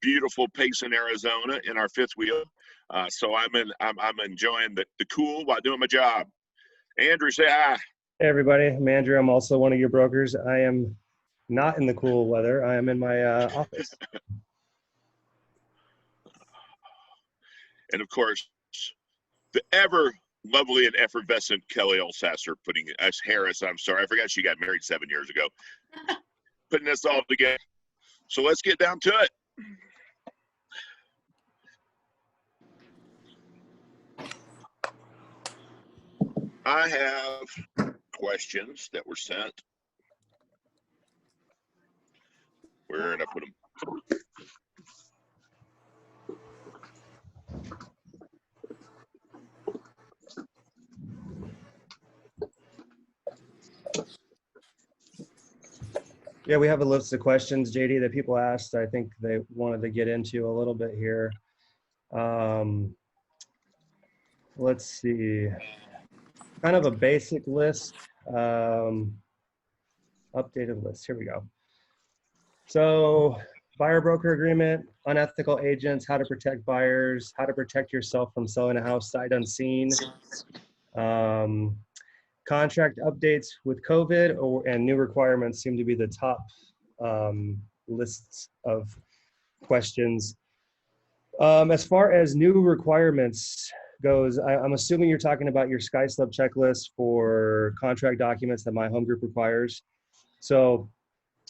beautiful Payson, Arizona, in our fifth wheel. So I'm enjoying the cool while doing my job. Andrew, say hi. Hey everybody, I'm Andrew. I'm also one of your brokers. I am not in the cool weather. I am in my office. And of course, the ever lovely and effervescent Kelly Olsasser putting us, Harris, I'm sorry, I forgot she got married 7 years ago, putting us all together. So let's get down to it. I have questions that were sent. Where did I put them? Yeah, we have a list of questions, JD, that people asked. I think they wanted to get into a little bit here. Let's see. Kind of a basic list. Updated list. Here we go. So, buyer-broker agreement, unethical agents, how to protect buyers, how to protect yourself from selling a house sight unseen. Contract updates with COVID and new requirements seem to be the top lists of questions. As far as new requirements goes, I'm assuming you're talking about your SkySlub checklist for contract documents that my home group requires. So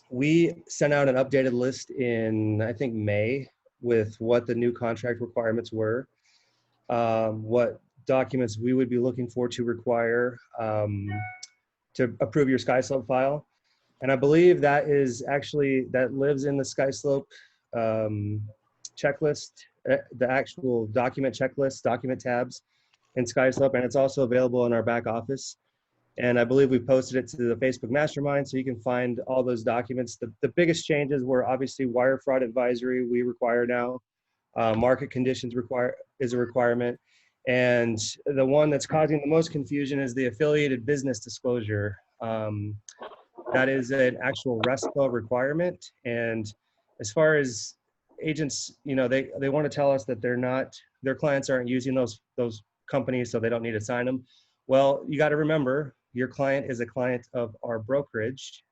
we sent out an updated list in, I think, May with what the new contract requirements were, what documents we would be looking for to require to approve your SkySlope file. And I believe that is actually, that lives in the SkySlope checklist, the actual document checklist, document tabs in SkySlope, and it's also available in our back office. And I believe we posted it to the Facebook Mastermind, so you can find all those documents. The biggest changes were obviously wire fraud advisory we require now. Market conditions is a requirement. And the one that's causing the most confusion is the affiliated business disclosure. That is an actual RESPA requirement. And as far as agents, you know, they want to tell us that their clients aren't using those companies, so they don't need to sign them. Well, you got to remember, your client is a client of our brokerage,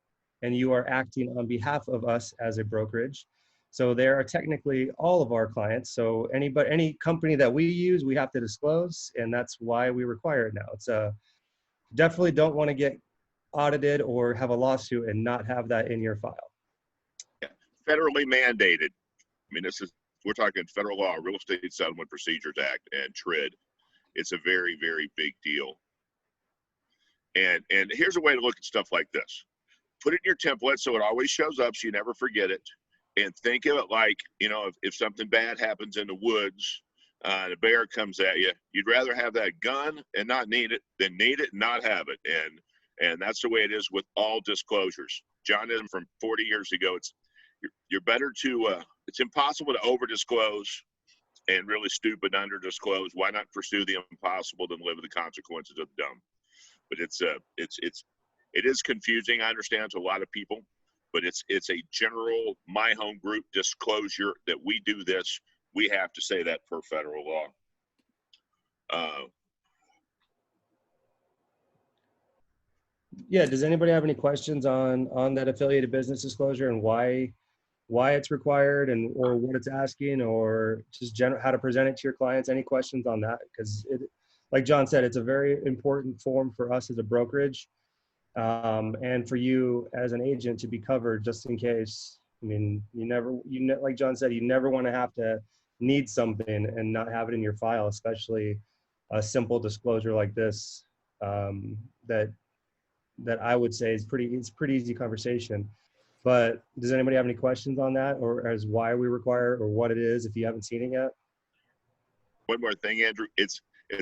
and you are acting on behalf of us as a brokerage. So they are technically all of our clients. So any company that we use, we have to disclose, and that's why we require it now. It's definitely don't want to get audited or have a lawsuit and not have that in your file. Yeah. Federally mandated. I mean, we're talking federal law, Real Estate Settlement Procedures Act, and TRID. It's a very, very big deal. And here's a way to look at stuff like this. Put it in your template so it always shows up so you never forget it. And think of it like, you know, if something bad happens in the woods and a bear comes at you, you'd rather have that gun and not need it than need it and not have it. And that's the way it is with all disclosures. John isn't from 40 years ago. You're better to, it's impossible to over disclose and really stupid under disclose. Why not pursue the impossible than live with the consequences of the dumb? But it is confusing, I understand, to a lot of people, but it's a general my home group disclosure that we do this. We have to say that per federal law. Yeah, does anybody have any questions on that affiliated business disclosure and why it's required or what it's asking, or just how to present it to your clients? Any questions on that? Because like John said, it's a very important form for us as a brokerage, and for you as an agent to be covered just in case. I mean, like John said, you never want to have to need something and not have it in your file, especially a simple disclosure like this, that I would say it's pretty easy conversation. But does anybody have any questions on that, or as why we require, or what it is if you haven't seen it yet? One more thing, Andrew. It's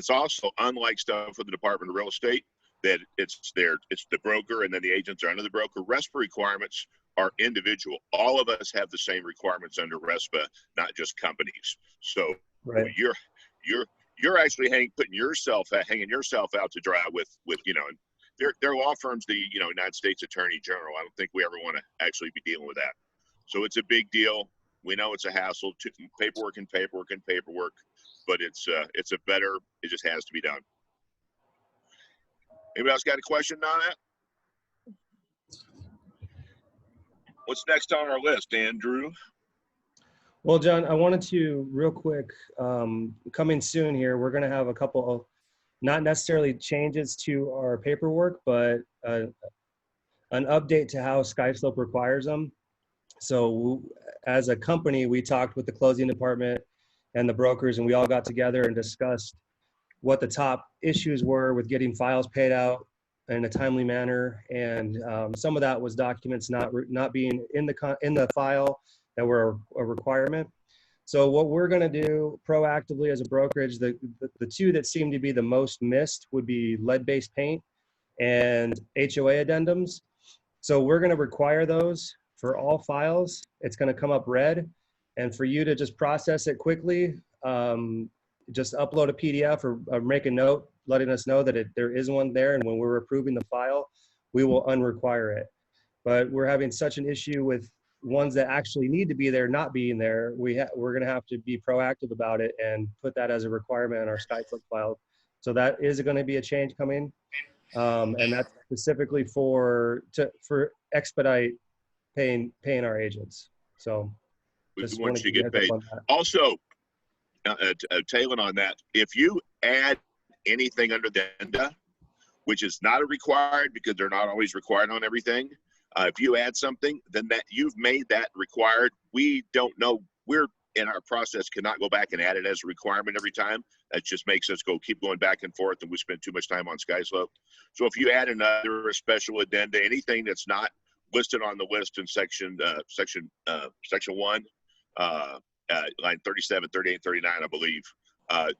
also unlike stuff with the Department of Real Estate that it's the broker and then the agents are under the broker. RESPA requirements are individual. All of us have the same requirements under RESPA, not just companies. So right. You're actually hanging yourself out to dry with you know. Their law firm's the United States Attorney General. I don't think we ever want to actually be dealing with that. So it's a big deal. We know it's a hassle, paperwork and paperwork and paperwork, but it's a better. It just has to be done. Anybody else got a question on that? What's next on our list, Andrew? Well, John, I wanted to real quick, coming soon here, we're going to have a couple of, not necessarily changes to our paperwork, but an update to how SkySlope requires them. So as a company, we talked with the closing department and the brokers, and we all got together and discussed what the top issues were with getting files paid out in a timely manner. And some of that was documents not being in the file that were a requirement. So what we're going to do proactively as a brokerage, the two that seem to be the most missed would be lead-based paint and HOA addendums. So we're going to require those for all files. It's going to come up red, and for you to just process it quickly, just upload a PDF or make a note letting us know that there is one there, and when we're approving the file, we will unrequire it. But we're having such an issue with ones that actually need to be there not being there. We're going to have to be proactive about it and put that as a requirement in our SkySlope file. So that is going to be a change coming, and that's specifically for expedite paying our agents. So We just want wanted you to get paid. on that. Also, tailing on that, if you add anything under the addenda, which is not a required because they're not always required on everything, if you add something, then that you've made that required. We don't know. We're in our process cannot go back and add it as a requirement every time. That just makes us keep going back and forth, and we spend too much time on SkySlope. So if you add another special addenda, anything that's not listed on the list in section 1, line 37, 38, 39, I believe.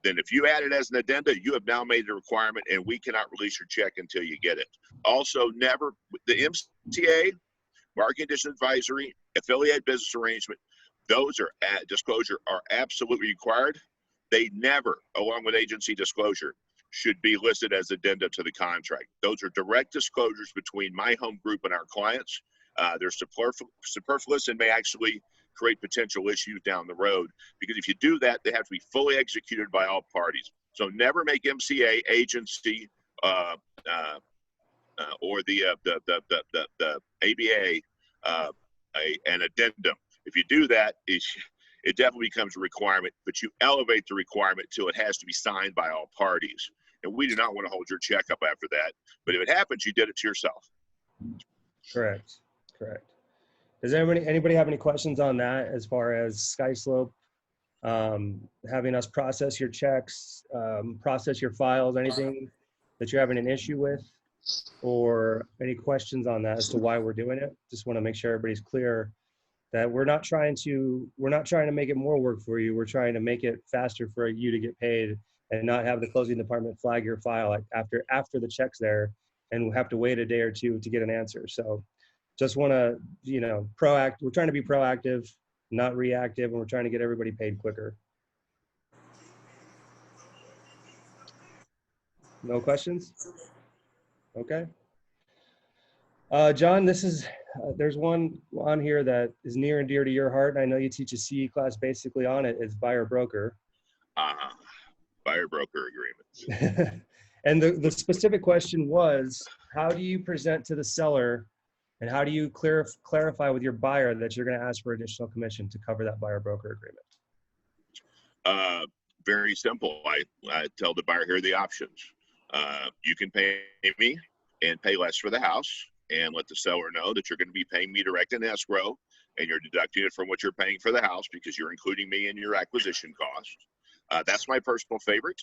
Then if you add it as an addenda, you have now made the requirement, and we cannot release your check until you get it. Also, never the MCA, marketing condition advisory, affiliate business arrangement, those are disclosure are absolutely required. They never, along with agency disclosure, should be listed as addenda to the contract. Those are direct disclosures between my home group and our clients. They're superfluous and may actually create potential issues down the road, because if you do that, they have to be fully executed by all parties. So never make MCA, agency, or the ABA an addendum. If you do that, it definitely becomes a requirement, but you elevate the requirement till it has to be signed by all parties. And we do not want to hold your check up after that. But if it happens, you did it to yourself. Correct. Does anybody have any questions on that as far as SkySlope, having us process your checks, process your files, anything that you're having an issue with, or any questions on that as to why we're doing it? Just want to make sure everybody's clear that we're not trying to make it more work for you. We're trying to make it faster for you to get paid and not have the closing department flag your file after the check's there and have to wait a day or two to get an answer. So just want to, we're trying to be proactive, not reactive, and we're trying to get everybody paid quicker. No questions? Okay. John, there's one on here that is near and dear to your heart, and I know you teach a CE class basically on it. It's buyer broker. Buyer broker agreements. And the specific question was, how do you present to the seller, and how do you clarify with your buyer that you're going to ask for additional commission to cover that buyer broker agreement? Very simple. I tell the buyer, here are the options. You can pay me and pay less for the house, and let the seller know that you're going to be paying me direct in escrow, and you're deducting it from what you're paying for the house because you're including me in your acquisition cost. That's my personal favorite.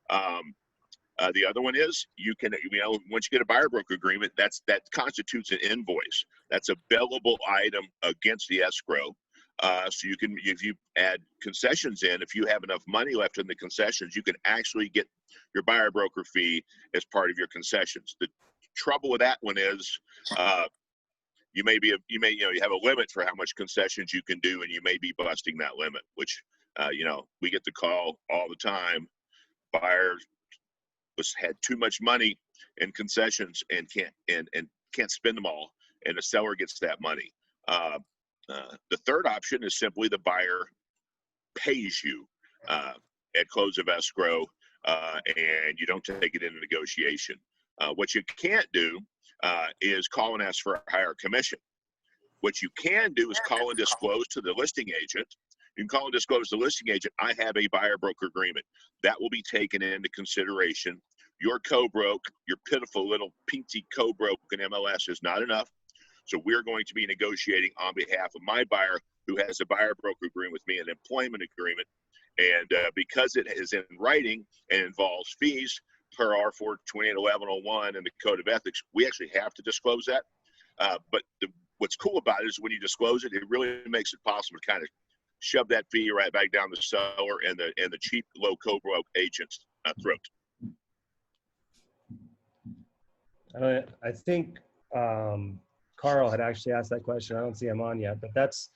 The other one is once you get a buyer broker agreement, that constitutes an invoice. That's a billable item against the escrow. So you can, if you add concessions in, if you have enough money left in the concessions, you can actually get your buyer broker fee as part of your concessions. The trouble with that one is you have a limit for how much concessions you can do, and you may be busting that limit, which we get the call all the time. Buyers had too much money in concessions and can't spend them all, and the seller gets that money. The third option is simply the buyer pays you at close of escrow, and you don't take it into negotiation. What you can't do is call and ask for a higher commission. What you can do is call and disclose to the listing agent. You can call and disclose to the listing agent, I have a buyer broker agreement. That will be taken into consideration. Your co-broke, your pitiful little peensy co-broke in MLS is not enough. So we're going to be negotiating on behalf of my buyer who has a buyer broker agreement with me, an employment agreement. And because it is in writing and involves fees per R4 281101 and the Code of Ethics, we actually have to disclose that. But what's cool about it is when you disclose it, it really makes it possible to kind of shove that fee right back down the seller and the cheap low co-broke agent's throat. I think Carl had actually asked that question. I don't see him on yet, but that's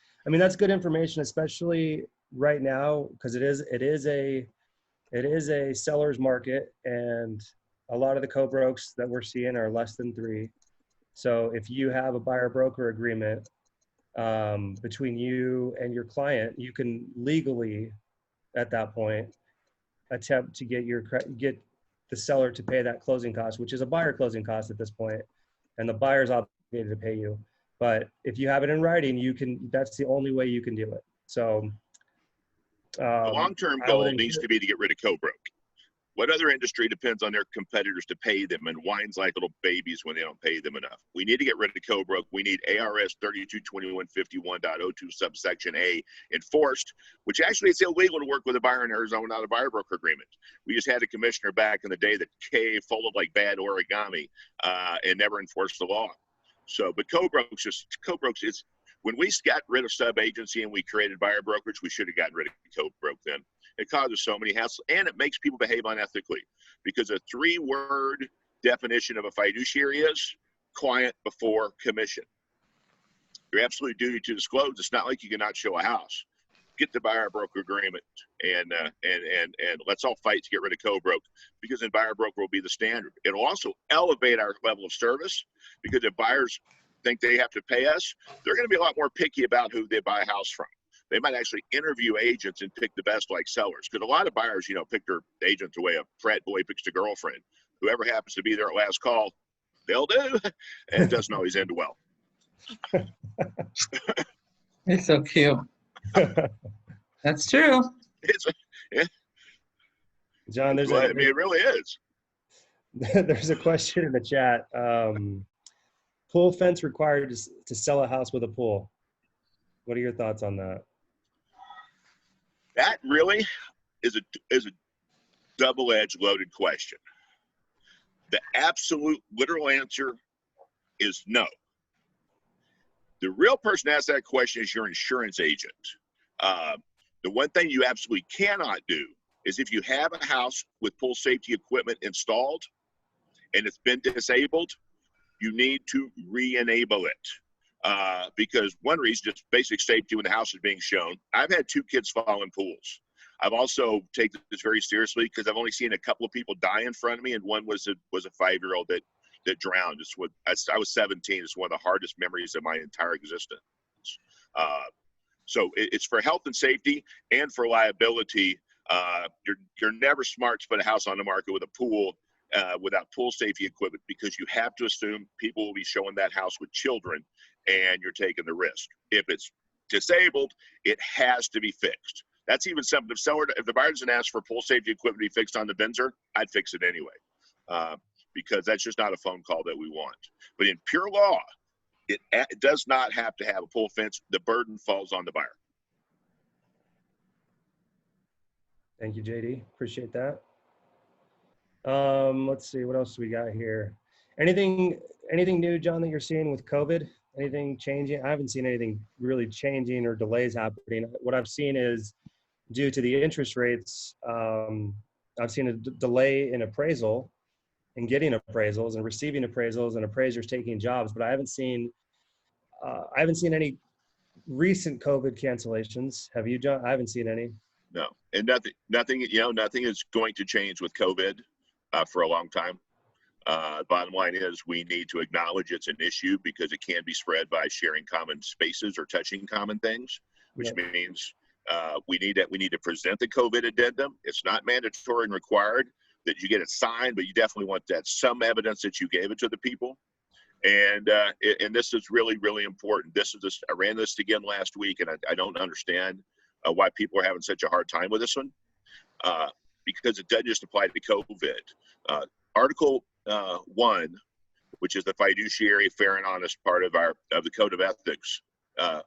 good information, especially right now, because it is a seller's market, and a lot of the co-brokes that we're seeing are less than 3. So if you have a buyer broker agreement between you and your client, you can legally, at that point, attempt to get the seller to pay that closing cost, which is a buyer closing cost at this point, and the buyer's obligated to pay you. But if you have it in writing, that's the only way you can do it. So the long-term goal needs to be to get rid of co-broke. What other industry depends on their competitors to pay them and whines like little babies when they don't pay them enough? We need to get rid of co-broke. We need ARS 322151.02 subsection A enforced, which actually it's illegal to work with a buyer in Arizona without a buyer broker agreement. We just had a commissioner back in the day that folded like bad origami and never enforced the law. So, but co-brokes, it's when we got rid of sub-agency and we created buyer brokerage, we should have gotten rid of co-broke then. It causes so many hassles, and it makes people behave unethically, because a 3-word definition of a fiduciary is client before commission. Your absolute duty to disclose. It's not like you cannot show a house. Get the buyer broker agreement, and let's all fight to get rid of co-broke, because then buyer broker will be the standard. It'll also elevate our level of service, because if buyers think they have to pay us, they're going to be a lot more picky about who they buy a house from. They might actually interview agents and pick the best like sellers, because a lot of buyers, pick their agent the way a frat boy picks a girlfriend. Whoever happens to be there at last call, they'll do, and it doesn't always end well. It's so cute. That's true. John, it really is. There's a question in the chat. Pool fence required to sell a house with a pool. What are your thoughts on that? That really is a double-edged loaded question. The absolute literal answer is no. The real person to ask that question is your insurance agent. The one thing you absolutely cannot do is, if you have a house with pool safety equipment installed and it's been disabled, you need to re-enable it. Because one reason, just basic safety when the house is being shown. I've had 2 kids fall in pools. I've also taken this very seriously, because I've only seen a couple of people die in front of me, and one was a 5-year-old that drowned. I was 17. It's one of the hardest memories of my entire existence. So it's for health and safety and for liability. You're never smart to put a house on the market with a pool without pool safety equipment, because you have to assume people will be showing that house with children, and you're taking the risk. If it's disabled, it has to be fixed. That's even something, if the buyer doesn't ask for pool safety equipment to be fixed on the Benzer, I'd fix it anyway, because that's just not a phone call that we want. But in pure law, it does not have to have a pool fence. The burden falls on the buyer. Thank you, JD. Appreciate that. Let's see, what else do we got here? Anything new, John, that you're seeing with COVID? Anything changing? I haven't seen anything really changing or delays happening. What I've seen is, due to the interest rates, I've seen a delay in appraisal and getting appraisals and receiving appraisals, and appraisers taking jobs, but I haven't seen any recent COVID cancellations. Have you, John? I haven't seen any. No, and nothing is going to change with COVID for a long time. Bottom line is we need to acknowledge it's an issue because it can be spread by sharing common spaces or touching common things, which Yep. means we need to present the COVID addendum. It's not mandatory and required that you get it signed, but you definitely want that some evidence that you gave it to the people. And this is really, really important. I ran this again last week, and I don't understand why people are having such a hard time with this one, because it doesn't just apply to COVID. Article 1, which is the fiduciary, fair and honest part of the Code of Ethics,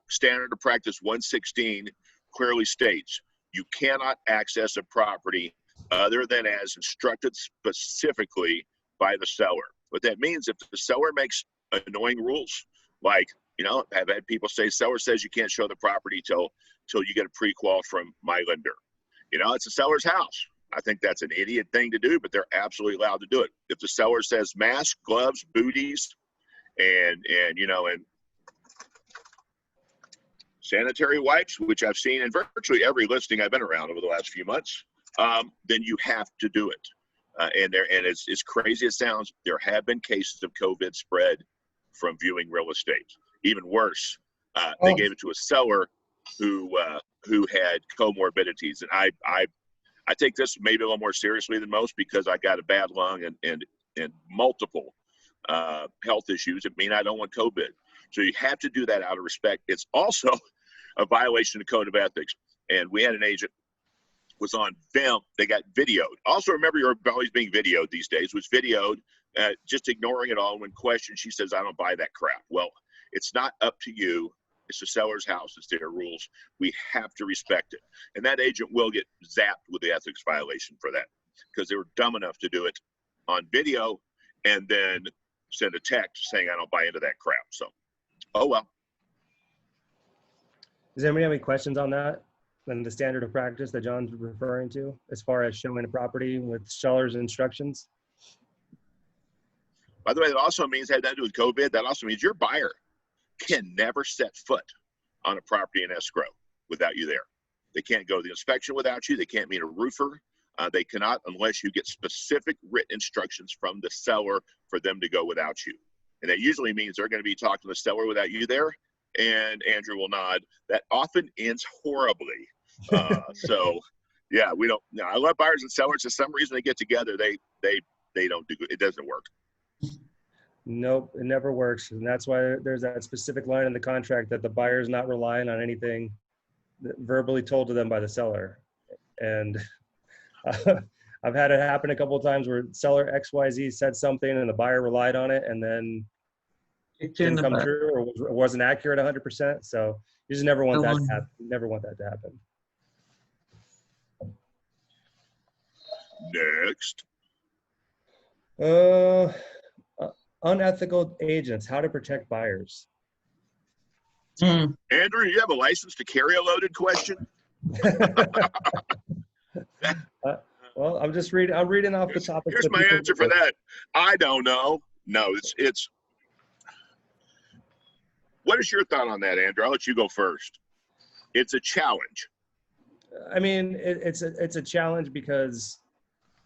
Standard of Practice 116 clearly states you cannot access a property other than as instructed specifically by the seller. What that means, if the seller makes annoying rules, like, I've had people say, seller says you can't show the property till you get a pre-qual from my lender. It's the seller's house. I think that's an idiot thing to do, but they're absolutely allowed to do it. If the seller says mask, gloves, booties, and sanitary wipes, which I've seen in virtually every listing I've been around over the last few months, then you have to do it. And as crazy as it sounds, there have been cases of COVID spread from viewing real estate. Even worse, they gave it to a seller who had comorbidities. And I take this maybe a little more seriously than most because I got a bad lung and multiple health issues. It means I don't want COVID. So you have to do that out of respect. It's also a violation of Code of Ethics. And we had an agent was on film. They got videoed. Also, remember, you're always being videoed these days. Was videoed, just ignoring it all. When questioned, she says, "I don't buy that crap." Well, it's not up to you. It's the seller's house. It's their rules. We have to respect it. And that agent will get zapped with the ethics violation for that because they were dumb enough to do it on video and then send a text saying, "I don't buy into that crap." So, oh well. Does anybody have any questions on that? And the standard of practice that John's referring to, as far as showing a property with seller's instructions? By the way, that also means, had that to do with COVID, that also means your buyer can never set foot on a property in escrow without you there. They can't go to the inspection without you. They can't meet a roofer. They cannot unless you get specific written instructions from the seller for them to go without you. And that usually means they're going to be talking to the seller without you there. And Andrew will nod. That often ends horribly. So, yeah, we don't. No, I love buyers and sellers. For some reason, they get together. They don't do. It doesn't work. Nope, it never works, and that's why there's that specific line in the contract that the buyer is not relying on anything verbally told to them by the seller. And I've had it happen a couple of times where seller XYZ said something and the buyer relied on it, and then it didn't come true or wasn't accurate 100%. So you just never want that to happen. You never want that to happen. Next. Unethical agents, how to protect buyers. Andrew, you have a license to carry a loaded question? Well, I'm reading off the topics. Here's my answer for that. I don't know. No, it's. What is your thought on that, Andrew? I'll let you go first. It's a challenge. I mean, it's a challenge because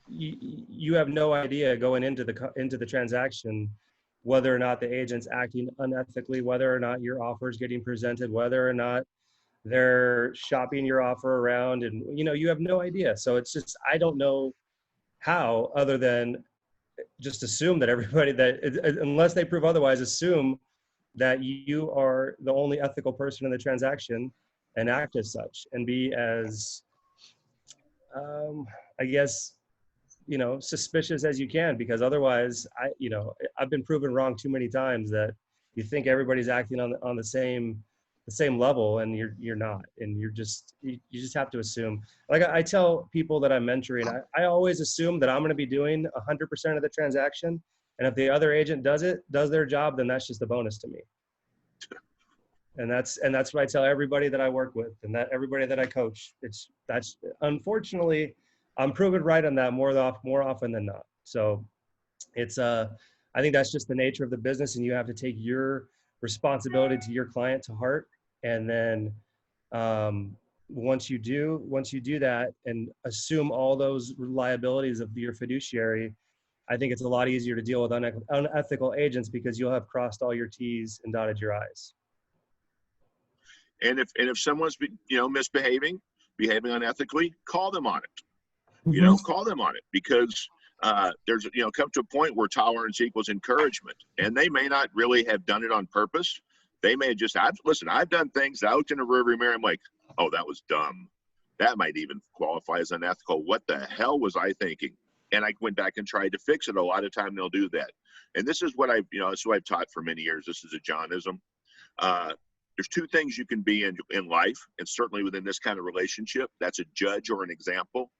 you have no idea going into the transaction whether or not the agent's acting unethically, whether or not your offer is getting presented, whether or not they're shopping your offer around, and you have no idea. So it's just, I don't know how, other than just assume that everybody unless they prove otherwise, assume that you are the only ethical person in the transaction and act as such and be as, I guess, suspicious as you can, because otherwise I've been proven wrong too many times that you think everybody's acting on the same level, and you're not, and you just have to assume. Like I tell people that I'm mentoring, I always assume that I'm going to be doing 100% of the transaction, and if the other agent does their job, then that's just a bonus to me. And that's what I tell everybody that I work with, and that everybody that I coach. That's unfortunately, I'm proven right on that more often than not. So it's I think that's just the nature of the business, and you have to take your responsibility to your client to heart. And then once you do that and assume all those liabilities of your fiduciary, I think it's a lot easier to deal with unethical agents because you'll have crossed all your T's and dotted your I's. And if someone's misbehaving, behaving unethically, call them on it. Mhm. Call them on it, because there's come to a point where tolerance equals encouragement, and they may not really have done it on purpose. They may have just I've done things that I looked in the rearview mirror, I'm like, oh, that was dumb. That might even qualify as unethical. What the hell was I thinking? And I went back and tried to fix it. A lot of time they'll do that. And this is what this is what I've taught for many years. This is a Johnism. There's two things you can be in life, and certainly within this kind of relationship. That's a judge or an example.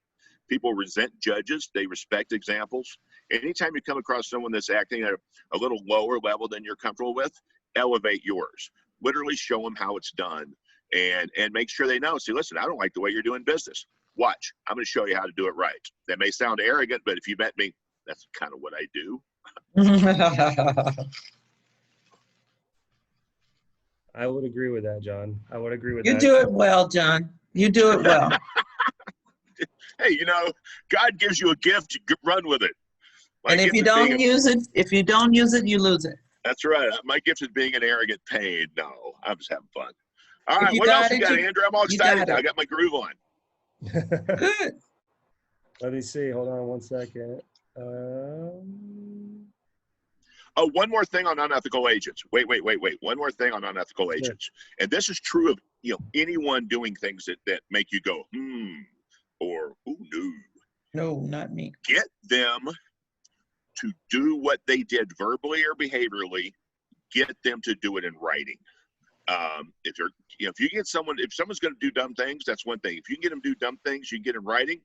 People resent judges. They respect examples. Anytime you come across someone that's acting at a little lower level than you're comfortable with, elevate yours. Literally show them how it's done, and make sure they know. See, listen, I don't like the way you're doing business. Watch, I'm going to show you how to do it right. That may sound arrogant, but if you met me, that's kind of what I do. I would agree with that, John. I would agree with You that. do it well, John. You do it well. Hey, God gives you a gift, you run with it. And if you don't use it, you lose it. That's right. My gift is being an arrogant pain. No, I'm just having fun. All If right, you what else got you it, got, you- Andrew? I'm all you excited got now. it. I got my groove on. Good. Let me see. Hold on one second. Oh, one more thing on unethical agents. Wait. One more thing on unethical agents. And this is true of anyone doing things that make you go, or ooh, no. No, not me. Get them to do what they did verbally or behaviorally. Get them to do it in writing. If you get if someone's going to do dumb things, that's one thing. If you can get them to do dumb things, you can get in writing.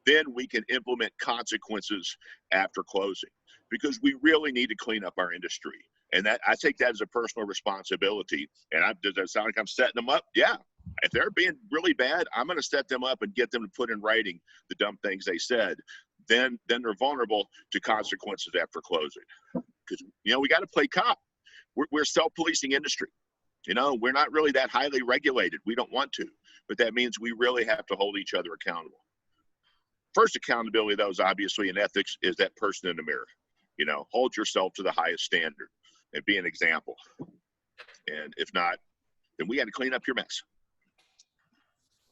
Then we can implement consequences after closing, because we really need to clean up our industry. And that I take that as a personal responsibility. And does that sound like I'm setting them up? Yeah. If they're being really bad, I'm going to set them up and get them to put in writing the dumb things they said. Then they're vulnerable to consequences after closing. Because we got to play cop. We're a self-policing industry. We're not really that highly regulated. We don't want to, but that means we really have to hold each other accountable. First accountability, though, is obviously in ethics, is that person in the mirror. Hold yourself to the highest standard and be an example. And if not, then we got to clean up your mess.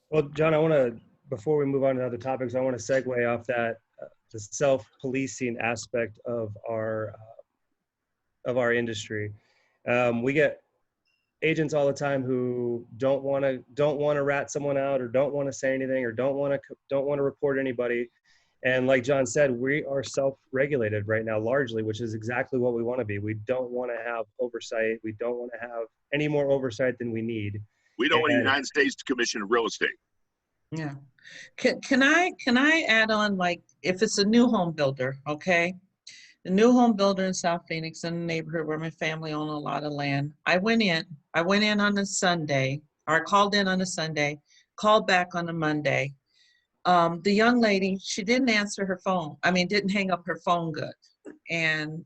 Well, John, before we move on to other topics, I want to segue off that the self-policing aspect of our industry. We get agents all the time who don't want to rat someone out, or don't want to say anything, or don't want to report anybody. And like John said, we are self-regulated right now largely, which is exactly what we want to be. We don't want to have oversight. We don't want to have any more oversight than we need. We don't want a United States Commission of Real Estate. Yeah. Can I add on, like, if it's a new home builder, okay? The new home builder in South Phoenix, in the neighborhood where my family owned a lot of land. I went in on a Sunday, or I called in on a Sunday, called back on a Monday. The young lady, she didn't answer her phone. Didn't hang up her phone good. And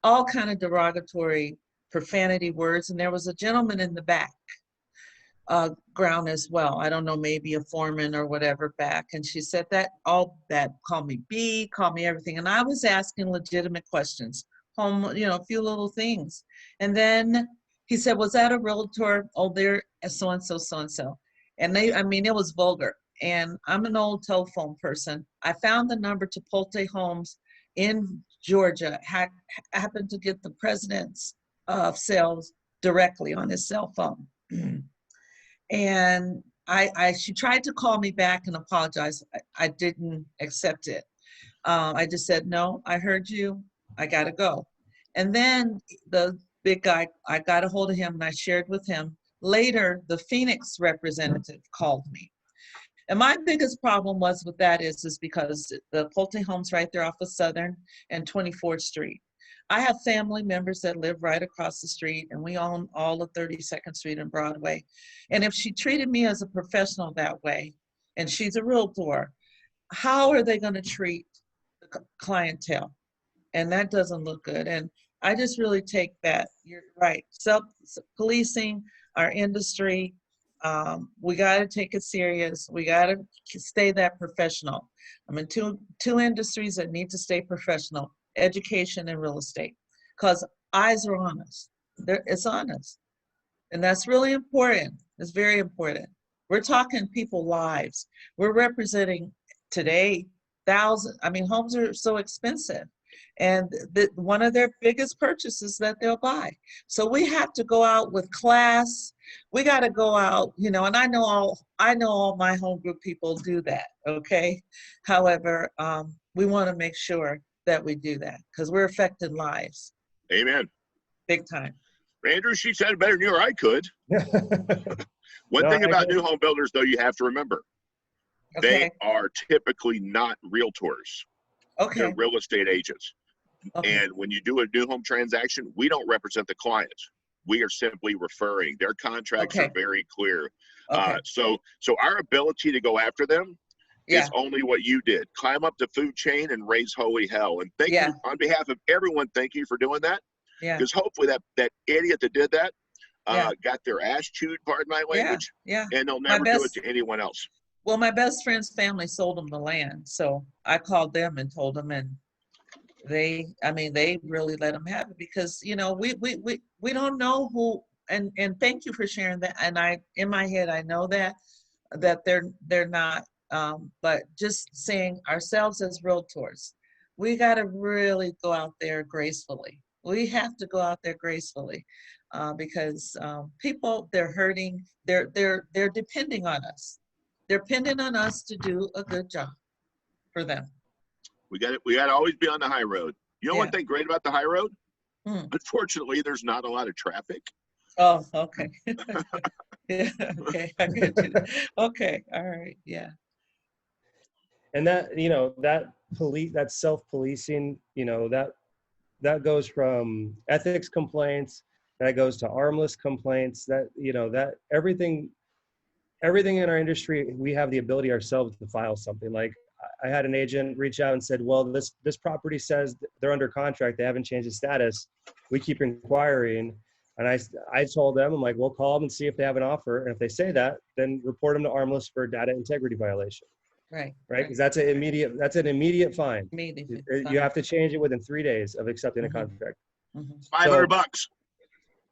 all kind of derogatory profanity words. And there was a gentleman in the back ground as well. I don't know, maybe a foreman or whatever back. And she said call me B, call me everything. And I was asking legitimate questions, a few little things. And then he said, was that a realtor? Oh, there, so-and-so, so-and-so. And it was vulgar. And I'm an old telephone person. I found the number to Pulte Homes in Georgia, happened to get the president's sales directly on his cell phone. And she tried to call me back and apologize. I didn't accept it. I just said, no, I heard you. I got to go. And then the big guy, I got a hold of him and I shared with him. Later, the Phoenix representative called me. And my biggest problem was with that is because the Pulte Homes right there off of Southern and 24th Street. I have family members that live right across the street, and we own all of 32nd Street and Broadway. And if she treated me as a professional that way, and she's a realtor, how are they going to treat the clientele? And that doesn't look good. And I just really take that, you're right, self-policing our industry, We got to take it serious. We got to stay that professional. I'm in two industries that need to stay professional: education and real estate, because eyes are on us. It's on us, and that's really important. It's very important. We're talking people lives. We're representing today thousands. I mean, homes are so expensive, and one of their biggest purchases that they'll buy. So we have to go out with class. We got to go out, and I know all my home group people do that. Okay. However, we want to make sure that we do that because we're affecting lives. Amen. Big time. Andrew, she said it better than you or I could. One thing about new home builders, though, you have to remember, they are typically not realtors. Okay. They're real estate agents. Okay. And when you do a new home transaction, we don't represent the client. We are simply referring. Their contracts are very clear. Okay. So our ability to go after them is only what you did. Climb up the food chain and raise holy hell. And thank you on behalf of everyone. Thank you for doing that. Because hopefully that idiot that did that got their ass chewed, pardon my language, and they'll never do it to anyone else. Well, my best friend's family sold them the land, so I called them and told them, and they really let them have it because we don't know who. And thank you for sharing that. And in my head I know that they're not, but just saying ourselves as realtors, we got to really go out there gracefully. We have to go out there gracefully because people, they're hurting. They're depending on us. They're depending on us to do a good job for them. We got to always be on the high road. You know one thing great about the high road? Unfortunately, there's not a lot of traffic. Oh, okay. Yeah, okay. I get you. Okay, all right, yeah. And that, that self-policing, that goes from ethics complaints, that goes to armless complaints, that everything in our industry, we have the ability ourselves to file something. Like I had an agent reach out and said, well, this property says they're under contract. They haven't changed the status. We keep inquiring. And I told them, I'm like, we'll call them and see if they have an offer. And if they say that, then report them to armless for data integrity violation. Right. Because that's an immediate fine. You have to change it within 3 days of accepting a contract. $500.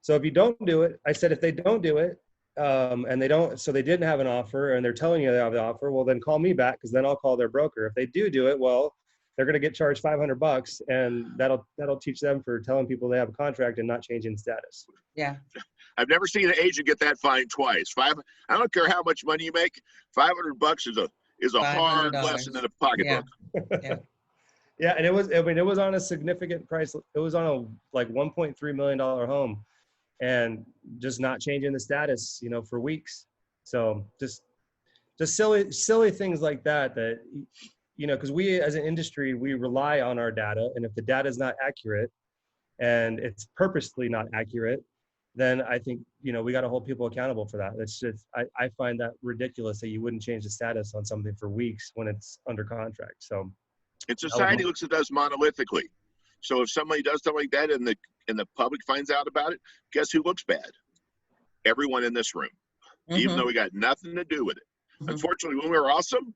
So if you don't do it, I said, if they don't do it, and they didn't have an offer and they're telling you they have the offer, well, then call me back because then I'll call their broker. If they do it, well, they're going to get charged $500 and that'll teach them for telling people they have a contract and not changing status. Yeah. I've never seen an agent get that fine twice. I don't care how much money you make. $500 is a hard lesson in a pocketbook. Yeah. And it was on a significant price. It was on a $1.3 million home and just not changing the status, for weeks. So just silly things like that, because we as an industry, we rely on our data. And if the data is not accurate and it's purposely not accurate, then I think, we got to hold people accountable for that. It's just, I find that ridiculous that you wouldn't change the status on something for weeks when it's under contract. So. And society looks at us monolithically. So if somebody does something like that and the public finds out about it, guess who looks bad? Everyone in this room, even though we got nothing to do with it. Unfortunately, when we're awesome,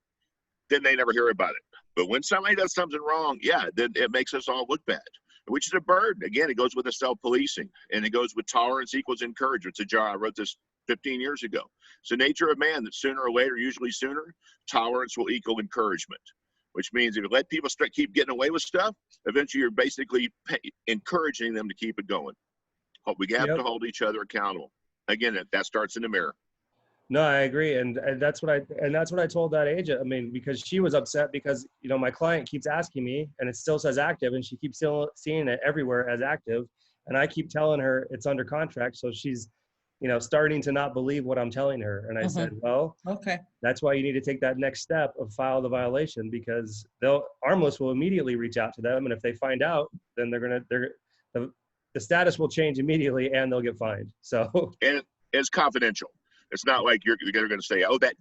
then they never hear about it. But when somebody does something wrong, then it makes us all look bad, which is a burden. Again, it goes with the self-policing, and it goes with tolerance equals encouragement. It's a job. I wrote this 15 years ago. It's the nature of man that sooner or later, usually sooner, tolerance will equal encouragement, which means if you let people keep getting away with stuff, eventually you're basically encouraging them to keep it going. But we have to hold each other accountable. Again, that starts in the mirror. No, I agree. And that's what I told that agent. I mean, because she was upset because, my client keeps asking me and it still says active and she keeps still seeing it everywhere as active. And I keep telling her it's under contract. So she's, starting to not believe what I'm telling her. And I said, well, that's why you need to take that next step of file the violation, because armless will immediately reach out to them. And if they find out, then the status will change immediately and they'll get fined. So. And it's confidential. It's not like you're going to say, oh, that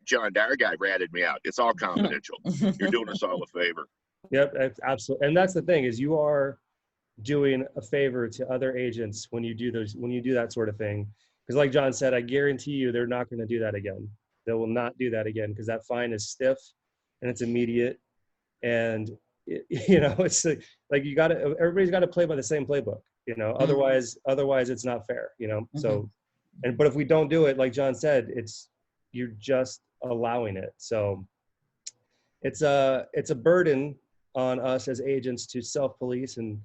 John Dyer guy ratted me out. It's all confidential. You're doing us all a favor. Yep, absolutely. And that's the thing is you are doing a favor to other agents when you do that sort of thing, Because like John said, I guarantee you they're not going to do that again. They will not do that again because that fine is stiff and it's immediate. And, it's like you got to, everybody's got to play by the same playbook, otherwise it's not fair, So, but if we don't do it, like John said, you're just allowing it. So it's a burden on us as agents to self-police, and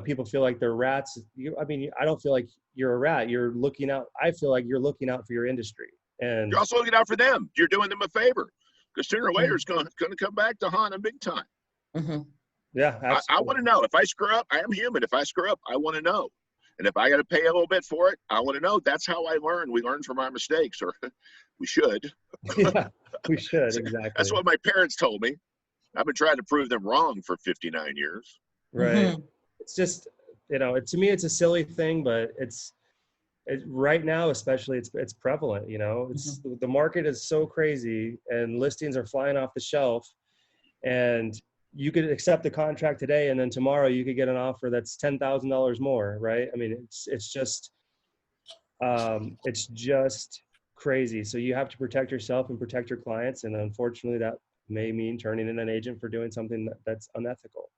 people feel like they're rats. I don't feel like you're a rat. You're looking out. I feel like you're looking out for your industry, and You're also looking out for them. You're doing them a favor, because sooner or later it's going to come back to haunt them big time. Yeah, absolutely. I want to know if I screw up. I am human. If I screw up, I want to know. And if I got to pay a little bit for it, I want to know. That's how I learn. We learn from our mistakes, or we should. Yeah, we should, exactly. That's what my parents told me. I've been trying to prove them wrong for 59 years. Right. It's just, to me, it's a silly thing, but right now, especially, it's prevalent. The market is so crazy, and listings are flying off the shelf, and you could accept the contract today, and then tomorrow you could get an offer that's $10,000 more, right? I mean, it's just crazy. So you have to protect yourself and protect your clients, and unfortunately, that may mean turning in an agent for doing something that's unethical.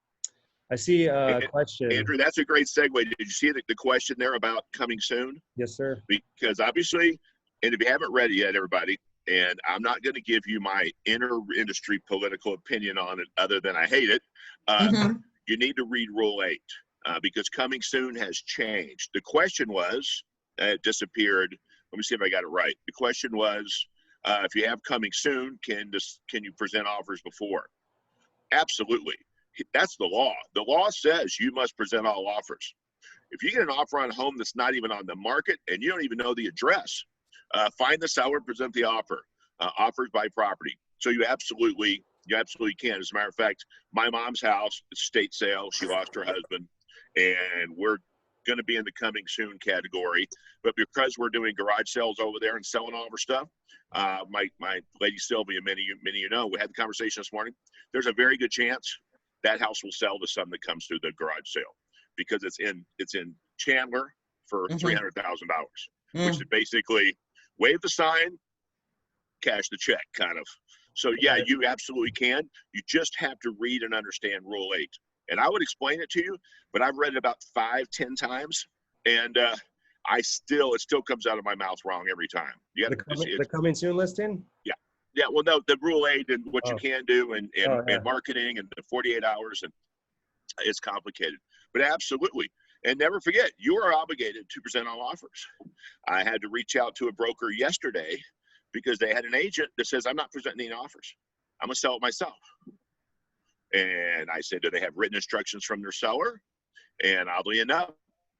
I see a question. Andrew, that's a great segue. Did you see the question there about coming soon? Yes, sir. Because obviously, and if you haven't read it yet, everybody, and I'm not going to give you my inter-industry political opinion on it other than I hate it, you need to read Rule 8 because coming soon has changed. The question was, it disappeared. Let me see if I got it right. The question was, if you have coming soon, can you present offers before? Absolutely. That's the law. The law says you must present all offers. If you get an offer on a home that's not even on the market and you don't even know the address, find the seller, present the offer. Offers by property. So you absolutely can. As a matter of fact, my mom's house, estate sale. She lost her husband, and we're going to be in the coming soon category. But because we're doing garage sales over there and selling all of our stuff, my lady Sylvia, many of you know, we had the conversation this morning. There's a very good chance that house will sell to someone that comes through the garage sale because it's in Chandler for $300,000, which is basically wave the sign, cash the check, kind of. So yeah, you absolutely can. You just have to read and understand Rule 8. And I would explain it to you, but I've read it about 5-10 times, and it still comes out of my mouth wrong every time. The coming soon listing? Yeah. Well, no, the Rule 8 and what you can do and marketing and the 48 hours, and it's complicated. But absolutely. And never forget, you are obligated to present all offers. I had to reach out to a broker yesterday because they had an agent that says, I'm not presenting any offers. I'm going to sell it myself. And I said, do they have written instructions from their seller? And oddly enough,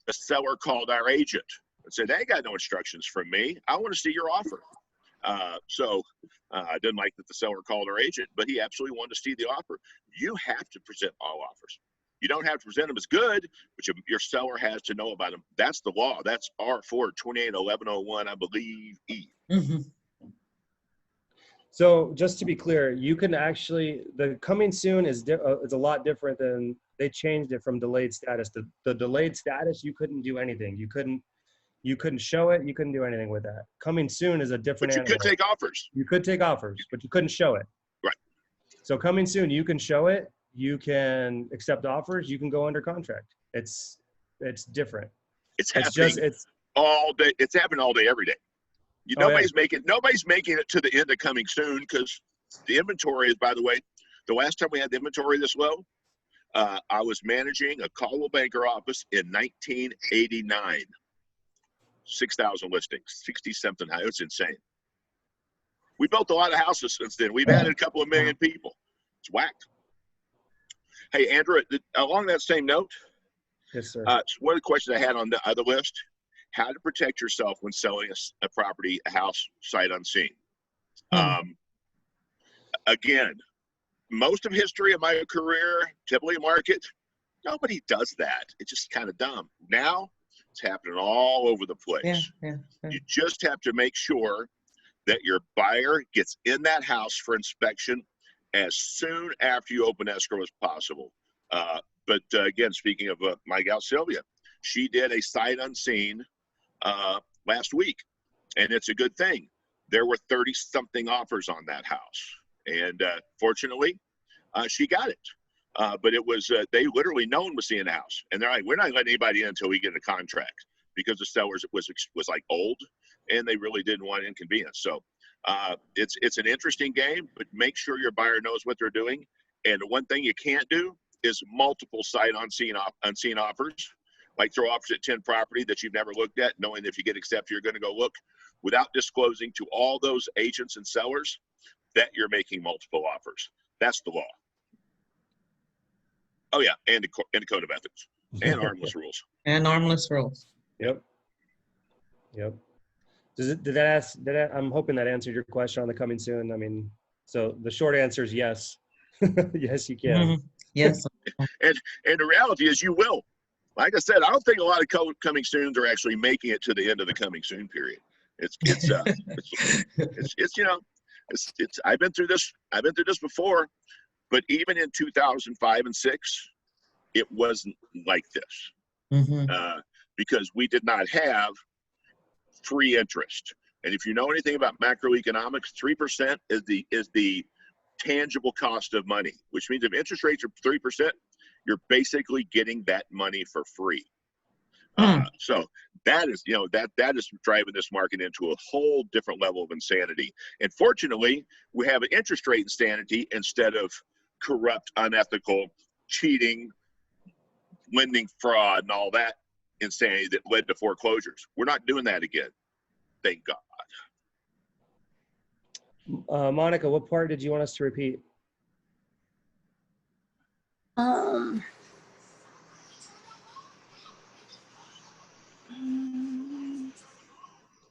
the seller called our agent and said, they got no instructions from me. I want to see your offer. So I didn't like that the seller called our agent, but he absolutely wanted to see the offer. You have to present all offers. You don't have to present them as good, but your seller has to know about them. That's the law. That's R4 281101, I believe, E. So just to be clear, you can actually, the coming soon is a lot different than, they changed it from delayed status. The delayed status, you couldn't do anything. You couldn't show it. You couldn't do anything with that. Coming soon is a different animal. But you could take offers. You could take offers, but you couldn't show it. Right. So coming soon, you can show it. You can accept offers. You can go under contract. It's different. It's happening all day. It's happening all day, every day. Nobody's making it to the end of coming soon because the inventory is, by the way, the last time we had the inventory this low, I was managing a Caldwell Banker office in 1989. 6,000 listings, 60-something high. It's insane. We built a lot of houses since then. We've added a couple of million people. It's whacked. Hey, Andrew, along that same note, yes, sir. One of the questions I had on the other list, how to protect yourself when selling a property, a house, sight unseen. Again, most of history of my career, typically market, nobody does that. It's just kind of dumb. Now, it's happening all over the place. Yeah. You just have to make sure that your buyer gets in that house for inspection as soon after you open escrow as possible. But again, speaking of my gal Sylvia, she did a sight unseen last week, and it's a good thing. There were 30-something offers on that house, and fortunately, she got it. But it was, they literally, no one was seeing the house, and they're like, we're not letting anybody in until we get a contract, because the sellers was like old, and they really didn't want inconvenience. So it's an interesting game, but make sure your buyer knows what they're doing. And the one thing you can't do is multiple sight unseen offers, like throw offers at 10 property that you've never looked at, knowing if you get accepted, you're going to go look, without disclosing to all those agents and sellers that you're making multiple offers. That's the law. Oh yeah, and the code of ethics and harmless rules. And harmless rules. Yep. I'm hoping that answered your question on the coming soon. I mean, so the short answer is yes. Yes, you can. Mhm. Yes. And the reality is you will. Like I said, I don't think a lot of coming soons are actually making it to the end of the coming soon period. I've been through this before, but even in 2005 and 6, it wasn't like this. Mm-hmm. Because we did not have free interest. And if you know anything about macroeconomics, 3% is the tangible cost of money, which means if interest rates are 3%, you're basically getting that money for free. So that is, that is driving this market into a whole different level of insanity. And fortunately, we have an interest rate insanity instead of corrupt, unethical, cheating, lending fraud, and all that insanity that led to foreclosures. We're not doing that again. Thank God. Monica, what part did you want us to repeat?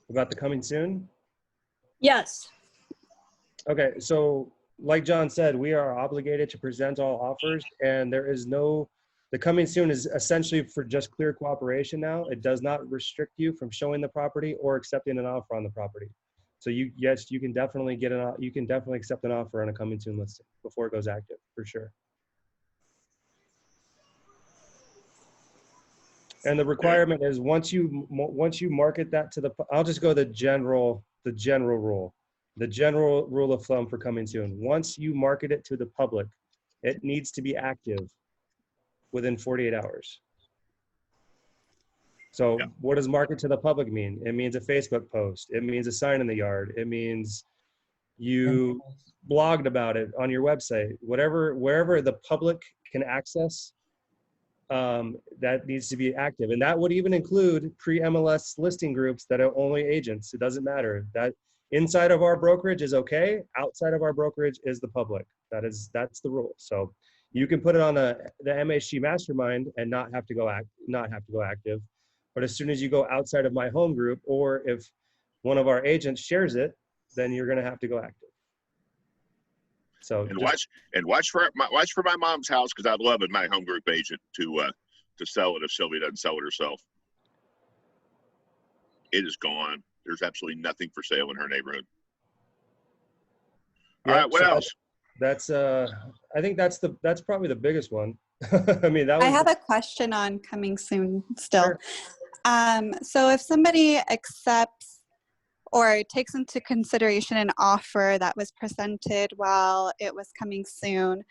About the coming soon? Yes. Okay, so like John said, we are obligated to present all offers, and the coming soon is essentially for just clear cooperation now. It does not restrict you from showing the property or accepting an offer on the property. So you can definitely accept an offer on a coming soon listing before it goes active, for sure. And the requirement is once you market that to I'll just go the general rule of thumb for coming soon. Once you market it to the public, it needs to be active within 48 hours. So what does market to the public mean? It means a Facebook post. It means a sign in the yard. It means you blogged about it on your website. Wherever the public can access, that needs to be active. And that would even include pre-MLS listing groups that are only agents. It doesn't matter. That inside of our brokerage is okay. Outside of our brokerage is the public. That's the rule. So you can put it on the MHG mastermind and not have to go active. But as soon as you go outside of my home group, or if one of our agents shares it, then you're going to have to go active. So watch for my mom's house, because I'd love my home group agent to sell it if Sylvia doesn't sell it herself. It is gone. There's absolutely nothing for sale in her neighborhood. All right, what else? I think that's probably the biggest one. I mean, I have a question on coming soon still. Sure. So if somebody accepts or takes into consideration an offer that was presented while it was coming soon,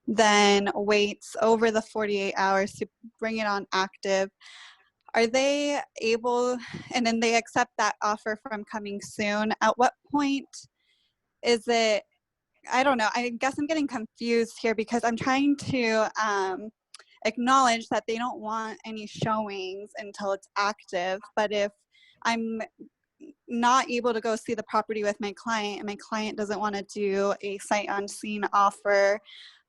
then waits over the 48 hours to bring it on active, are they able, and then they accept that offer from coming soon, at what point is it, I don't know, I guess I'm getting confused here because I'm trying to acknowledge that they don't want any showings until it's active. But if I'm not able to go see the property with my client and my client doesn't want to do a sight unseen offer,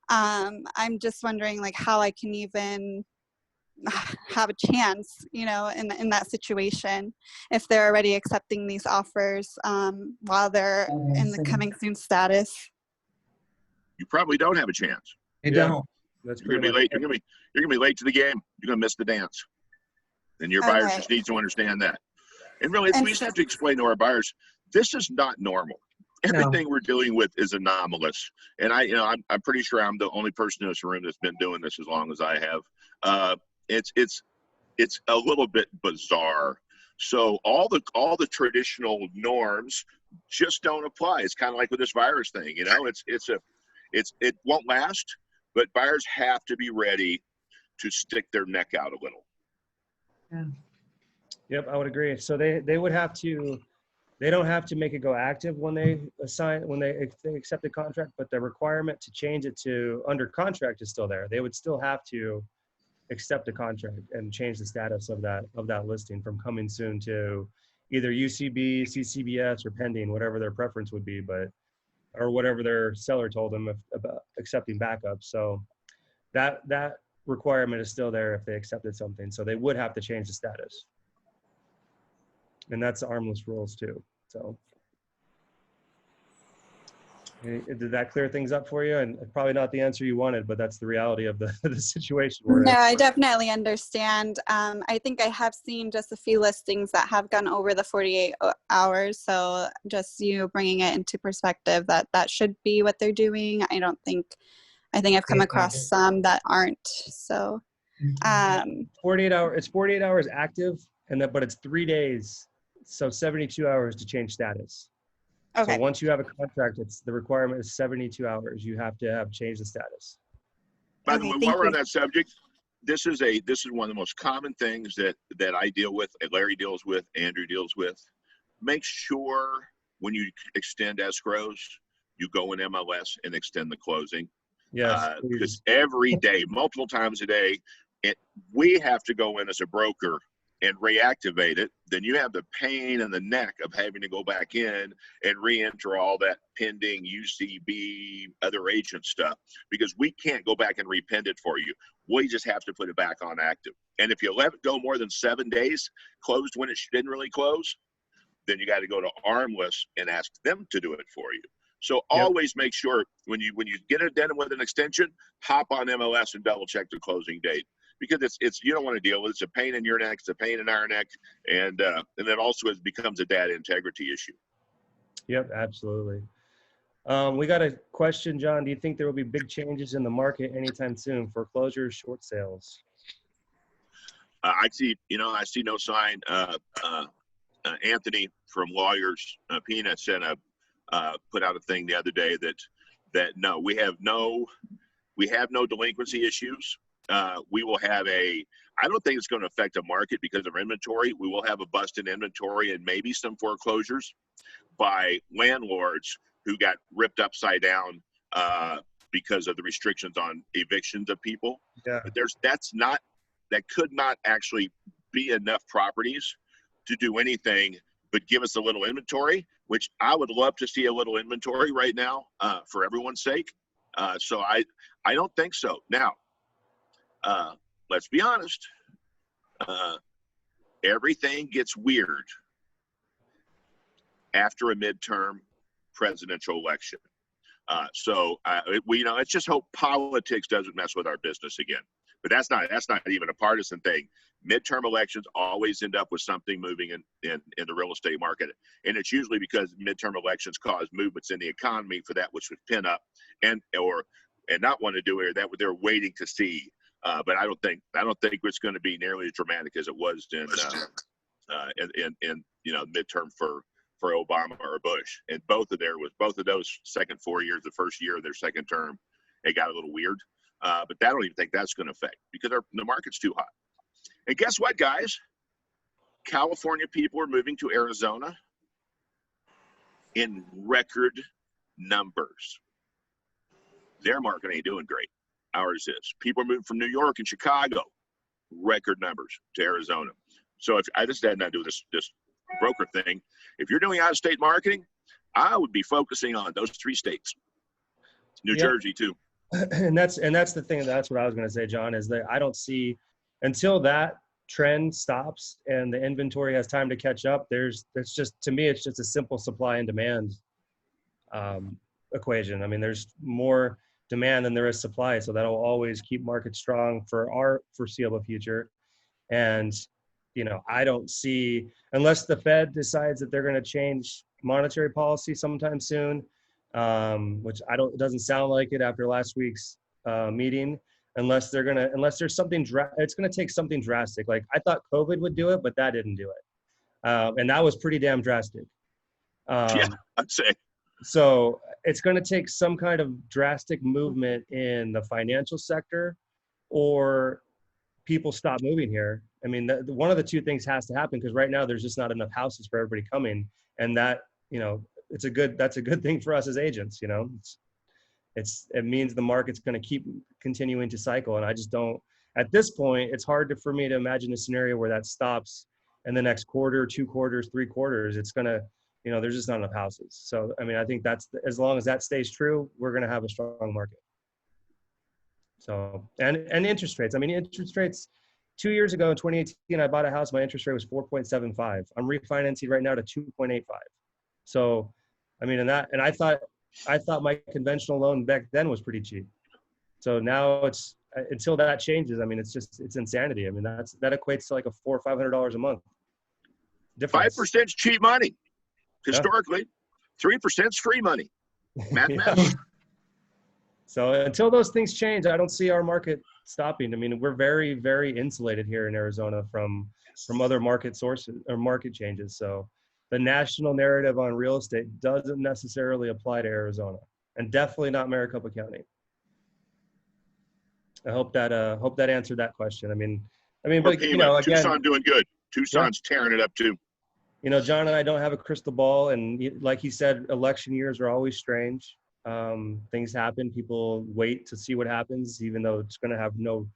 I'm just wondering like how I can even have a chance, in that situation, if they're already accepting these offers while they're in the coming soon status. You probably don't have a chance. You don't. That's You're gonna be late. You're gonna be late to the game. You're gonna miss the dance. And your buyers just need to understand that. And really, we just have to explain to our buyers, this is not normal. Everything we're dealing with is anomalous. And I'm pretty sure I'm the only person in this room that's been doing this as long as I have. It's a little bit bizarre. So all the traditional norms just don't apply. It's kind of like with this virus thing, you know, it won't last, but buyers have to be ready to stick their neck out a little. Yeah. Yep, I would agree. So they would have to, they don't have to make it go active when they accept the contract, but the requirement to change it to under contract is still there. They would still have to accept the contract and change the status of that listing from coming soon to either UCB, CCBS, or pending, whatever their preference would be, but or whatever their seller told them about accepting backup. So that requirement is still there if they accepted something. So they would have to change the status. And that's the armless rules too. So did that clear things up for you? And probably not the answer you wanted, but that's the reality of the situation. No, I definitely understand. I think I have seen just a few listings that have gone over the 48 hours. So just you bringing it into perspective that should be what they're doing. I think I've come across some that aren't. So 48 hours, it's 48 hours active, but it's 3 days. So 72 hours to change status. Okay. So once you have a contract, the requirement is 72 hours. You have to have changed the status. By the way, while we're on that subject, this is one of the most common things that I deal with, and Larry deals with, Andrew deals with. Make sure when you extend escrows, you go in MLS and extend the closing. Yes, because every day, multiple times a day, we have to go in as a broker and reactivate it. Then you have the pain in the neck of having to go back in and re-enter all that pending UCB, other agent stuff, because we can't go back and repend it for you. We just have to put it back on active. And if you let it go more than 7 days, closed when it didn't really close, then you got to go to Armless and ask them to do it for you. So always make sure when you get it done with an extension, hop on MLS and double check the closing date, because it's you don't want to deal with it. It's a pain in your neck, it's a pain in our neck, and then also it becomes a data integrity issue. Yep, absolutely. We got a question, John. Do you think there will be big changes in the market anytime soon? Foreclosures, short sales? I see no sign. Anthony from Lawyers Peanuts put out a thing the other day that no, we have no delinquency issues. We will have I don't think it's going to affect the market because of inventory. We will have a bust in inventory and maybe some foreclosures by landlords who got ripped upside down because of the restrictions on evictions of people. Yeah. But that could not actually be enough properties to do anything but give us a little inventory, which I would love to see a little inventory right now for everyone's sake. So I don't think so. Now, let's be honest. Everything gets weird after a midterm presidential election. So let's just hope politics doesn't mess with our business again. But that's not even a partisan thing. Midterm elections always end up with something moving in the real estate market, and it's usually because midterm elections cause movements in the economy for that which was pin up and not want to do it, that they're waiting to see. But I don't think it's going to be nearly as dramatic as it was in midterm for Obama or Bush. And both of those second 4 years, the first year of their second term, it got a little weird. But I don't even think that's going to affect because the market's too hot. And guess what, guys? California people are moving to Arizona in record numbers. Their market ain't doing great. Ours is. People are moving from New York and Chicago, record numbers, to Arizona. So if I just had not do this broker thing, if you're doing out-of-state marketing, I would be focusing on those 3 states. New Jersey too. And that's the thing. That's what I was going to say, John, is that I don't see until that trend stops and the inventory has time to catch up. It's just a simple supply and demand equation. I mean, there's more demand than there is supply, so that'll always keep markets strong for our foreseeable future. And I don't see, unless the Fed decides that they're going to change monetary policy sometime soon, which it doesn't sound like it after last week's meeting. Unless there's something, it's going to take something drastic. Like I thought COVID would do it, but that didn't do it. And that was pretty damn drastic. Yeah, I'd say. So it's going to take some kind of drastic movement in the financial sector, or people stop moving here. I mean, one of the two things has to happen, because right now there's just not enough houses for everybody coming, and that, you know, that's a good thing for us as agents. You know, it means the market's going to keep continuing to cycle, and I just don't. At this point, it's hard for me to imagine a scenario where that stops in the next quarter, 2 quarters, 3 quarters. It's going to, you know, there's just not enough houses. So, I mean, I think that's, as long as that stays true, we're going to have a strong market. So, and interest rates. I mean, interest rates, 2 years ago in 2018, I bought a house. My interest rate was 4.75. I'm refinancing right now to 2.85. So, I mean, and I thought my conventional loan back then was pretty cheap. So now it's, until that changes, I mean, it's insanity. I mean, that equates to like a $400 or $500 a month difference. 5% is cheap money. Historically, 3% is free money. Math. So until those things change, I don't see our market stopping. I mean, we're very, very insulated here in Arizona from other market sources or market changes. So the national narrative on real estate doesn't necessarily apply to Arizona, and definitely not Maricopa County. I hope that answered that question. I mean, but you know, again, Tucson doing good. Tucson's tearing it up too. You know, John and I don't have a crystal ball, and like he said, election years are always strange. Things happen. People wait to see what happens, even though it's going to have no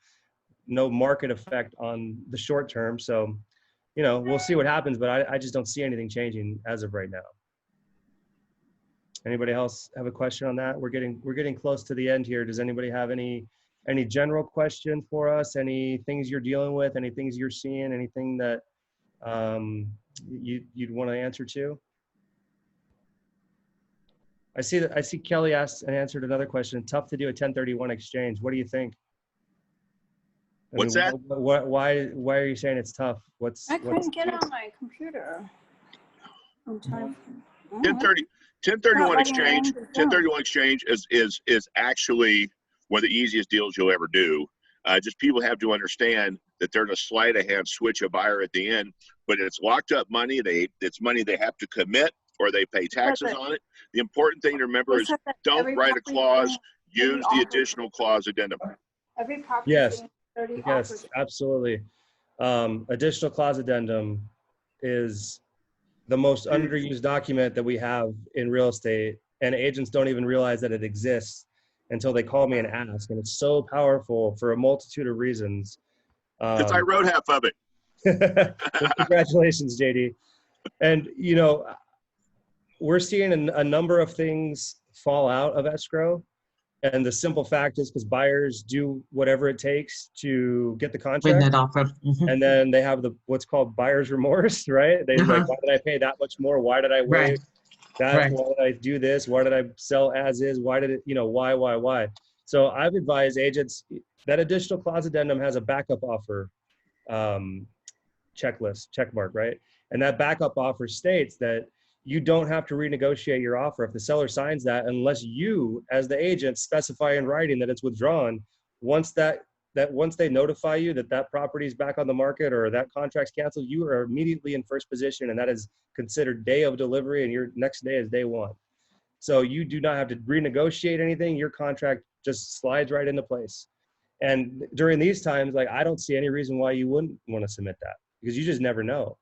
market effect on the short term. So, you know, we'll see what happens, but I just don't see anything changing as of right now. Anybody else have a question on that? We're getting close to the end here. Does anybody have any general question for us? Any things you're dealing with? Any things you're seeing? Anything that you'd want to answer to? I see Kelly asked and answered another question. Tough to do a 1031 exchange. What do you think? What's that? Why are you saying it's tough? I couldn't get on my computer. I'm trying. 1031 exchange. 1031 exchange is actually one of the easiest deals you'll ever do. Just people have to understand that they're in a sleight of hand switch a buyer at the end, but it's locked up money. It's money they have to commit, or they pay taxes on it. The important thing to remember is don't write a clause, use the additional clause addendum. Every property. Yes, 30 yes, offers. absolutely. Additional clause addendum is the most underused document that we have in real estate, and agents don't even realize that it exists until they call me and ask. And it's so powerful for a multitude of reasons. Because I wrote half of it. Congratulations, JD. And, you know, we're seeing a number of things fall out of escrow. And the simple fact is because buyers do whatever it takes to get the contract. Bring that offer. Mm-hmm. And then they have what's called buyer's remorse, right? They're like, why did I pay that much more? Why did I waive that? Why did I do this? Why did I sell as is? Why did it, you know, why? So I've advised agents that additional clause addendum has a backup offer checklist, check mark, right? And that backup offer states that you don't have to renegotiate your offer if the seller signs that, unless you, as the agent, specify in writing that it's withdrawn. Once they notify you that property is back on the market or that contract's canceled, you are immediately in first position, and that is considered day of delivery, and your next day is day one. So you do not have to renegotiate anything. Your contract just slides right into place. And during these times, like, I don't see any reason why you wouldn't want to submit that, because you just never know.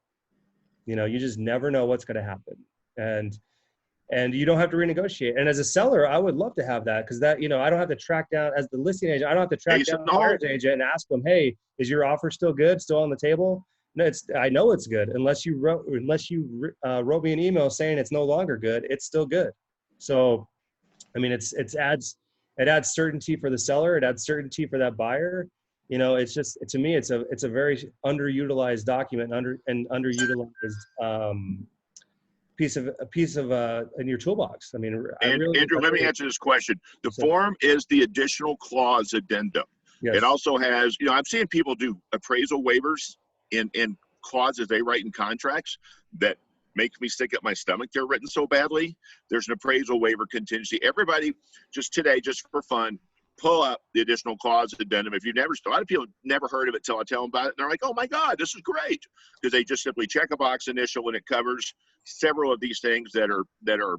You know, you just never know what's going to happen. And you don't have to renegotiate. And as a seller, I would love to have that, because that, you know, I don't have to track down, as the listing agent, I don't have to track down the buyer's agent and ask them, hey, is your offer still good, still on the table? No, I know it's good. Unless you wrote me an email saying it's no longer good, it's still good. So, I mean, it adds certainty for the seller. It adds certainty for that buyer. You know, it's just, to me, it's a very underutilized document and underutilized piece of in your toolbox. I mean, Andrew, let me answer this question. The form is the additional clause addendum. Yes. It also has, you know, I'm seeing people do appraisal waivers in clauses they write in contracts that makes me sick at my stomach. They're written so badly. There's an appraisal waiver contingency. Everybody just today, just for fun, pull up the additional clause addendum. If you never, a lot of people never heard of it till I tell them about it. And they're like, oh my God, this is great. Because they just simply check a box initial and it covers several of these things that are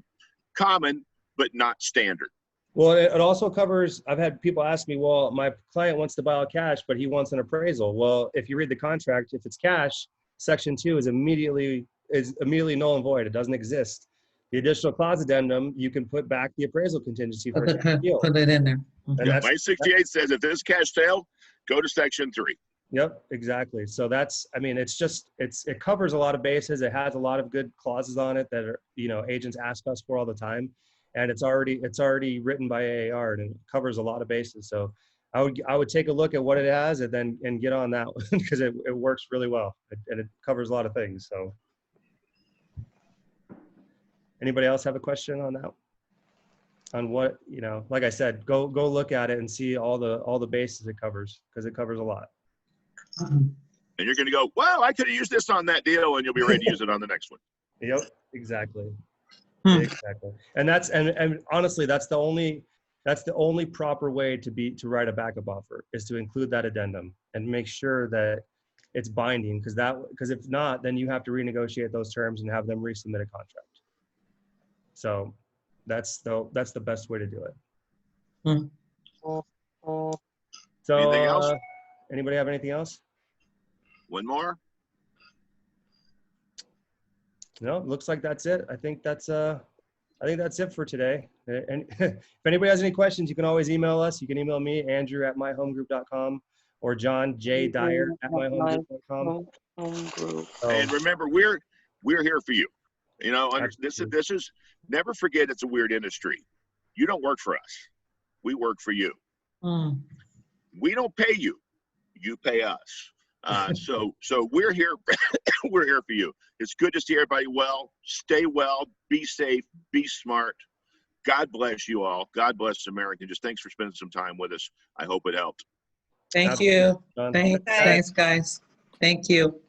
common, but not standard. Well, it also covers, I've had people ask me, well, my client wants to buy all cash, but he wants an appraisal. Well, if you read the contract, if it's cash, section 2 is immediately null and void. It doesn't exist. The additional clause addendum, you can put back the appraisal contingency for a cash deal. Put it in there. And Yeah, 968 says if this cash sale, go to section 3. Yep, exactly. So that's, I mean, it's just, it covers a lot of bases. It has a lot of good clauses on it that are, you know, agents ask us for all the time. And it's already written by AAR and it covers a lot of bases. So I would take a look at what it has and get on that one because it works really well and it covers a lot of things. So anybody else have a question on that? On what, you know, like I said, go look at it and see all the bases it covers because it covers a lot. And you're going to go, well, I could have used this on that deal, and you'll be ready to use it on the next one. Yep, exactly. Exactly. And that's and honestly, that's the only proper way to write a backup offer is to include that addendum and make sure that it's binding because if not, then you have to renegotiate those terms and have them resubmit a contract. So that's the best way to do it. So Anything else? Anybody have anything else? One more? No, looks like that's it. I think that's it for today. And if anybody has any questions, you can always email us. You can email me, Andrew@myhomegroup.com, or John J. Dyer @myhomegroup.com. And remember, we're here for you. You know, this is never forget it's a weird industry. You don't work for us. We work for you. We don't pay you. You pay us. So we're here. We're here for you. It's good to see everybody well. Stay well. Be safe. Be smart. God bless you all. God bless America. Just thanks for spending some time with us. I hope it helped. Thank you. Thanks, guys. Thank you.